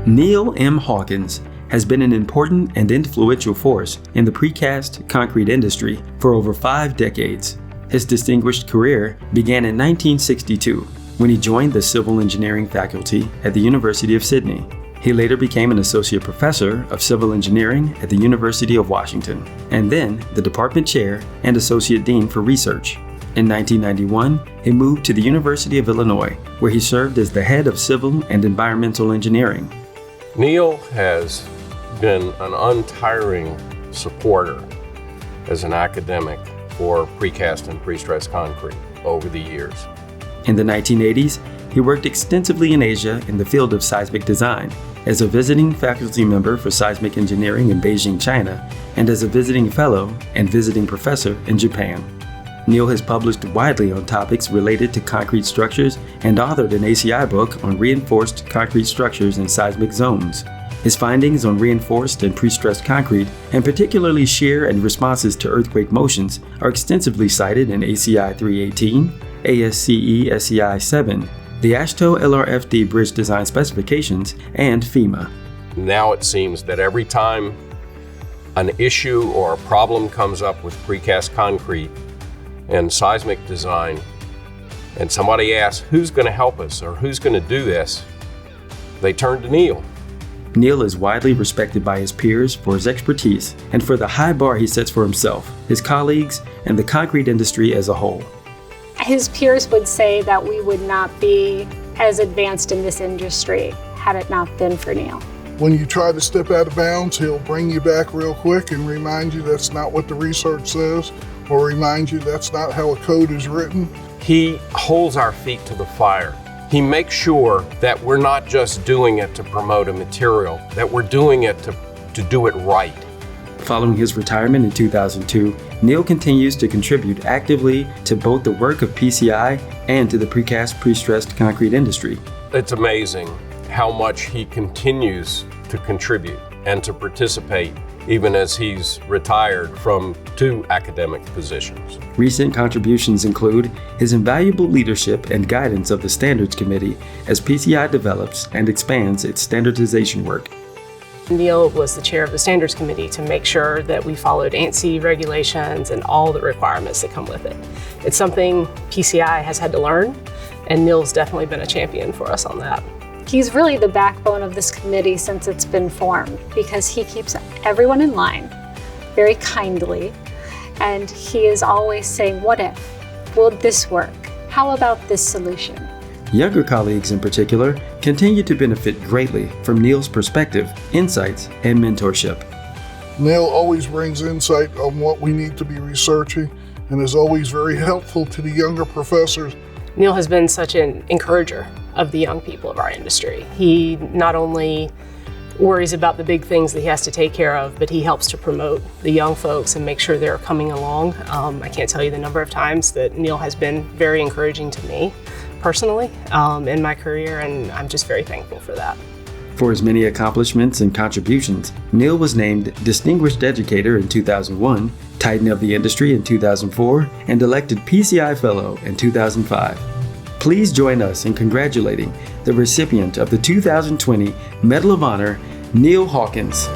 Neil M. Hawkins has been an important and influential force in the precast concrete industry for over 5 decades. His distinguished career began in 1962 when he joined the civil engineering faculty at the University of Sydney. He later became an associate professor of civil engineering at the University of Washington, and then the department chair and associate dean for research. In 1991, he moved to the University of Illinois, where he served as the head of civil and environmental engineering. Neil has been an untiring supporter as an academic for precast and prestressed concrete over the years. In the 1980s, he worked extensively in Asia in the field of seismic design, as a visiting faculty member for seismic engineering in Beijing, China, and as a visiting fellow and visiting professor in Japan. Neil has published widely on topics related to concrete structures and authored an ACI book on reinforced concrete structures in seismic zones. His findings on reinforced and pre-stressed concrete, and particularly shear and responses to earthquake motions, are extensively cited in ACI 318, ASCE SCI 7, the AASHTO LRFD Bridge Design Specifications, and FEMA. Now it seems that every time an issue or a problem comes up with precast concrete and seismic design, and somebody asks who's going to help us or who's going to do this, they turn to Neil. Neil is widely respected by his peers for his expertise and for the high bar he sets for himself, his colleagues, and the concrete industry as a whole. His peers would say that we would not be as advanced in this industry had it not been for Neil. When you try to step out of bounds, he'll bring you back real quick and remind you that's not what the research says, or remind you that's not how a code is written. He holds our feet to the fire. He makes sure that we're not just doing it to promote a material, that we're doing it to do it right. Following his retirement in 2002, Neil continues to contribute actively to both the work of PCI and to the precast pre-stressed concrete industry. It's amazing how much he continues to contribute and to participate even as he's retired from 2 academic positions. Recent contributions include his invaluable leadership and guidance of the Standards Committee as PCI develops and expands its standardization work. Neil was the chair of the Standards Committee to make sure that we followed ANSI regulations and all the requirements that come with it. It's something PCI has had to learn, and Neil's definitely been a champion for us on that. He's really the backbone of this committee since it's been formed because he keeps everyone in line very kindly, and he is always saying, what if? Will this work? How about this solution? Younger colleagues in particular continue to benefit greatly from Neil's perspective, insights, and mentorship. Neil always brings insight on what we need to be researching and is always very helpful to the younger professors. Neil has been such an encourager of the young people of our industry. He not only worries about the big things that he has to take care of, but he helps to promote the young folks and make sure they're coming along. I can't tell you the number of times that Neil has been very encouraging to me personally in my career, and I'm just very thankful for that. For his many accomplishments and contributions, Neil was named Distinguished Educator in 2001, Titan of the Industry in 2004, and elected PCI Fellow in 2005. Please join us in congratulating the recipient of the 2020 Medal of Honor, Neil Hawkins.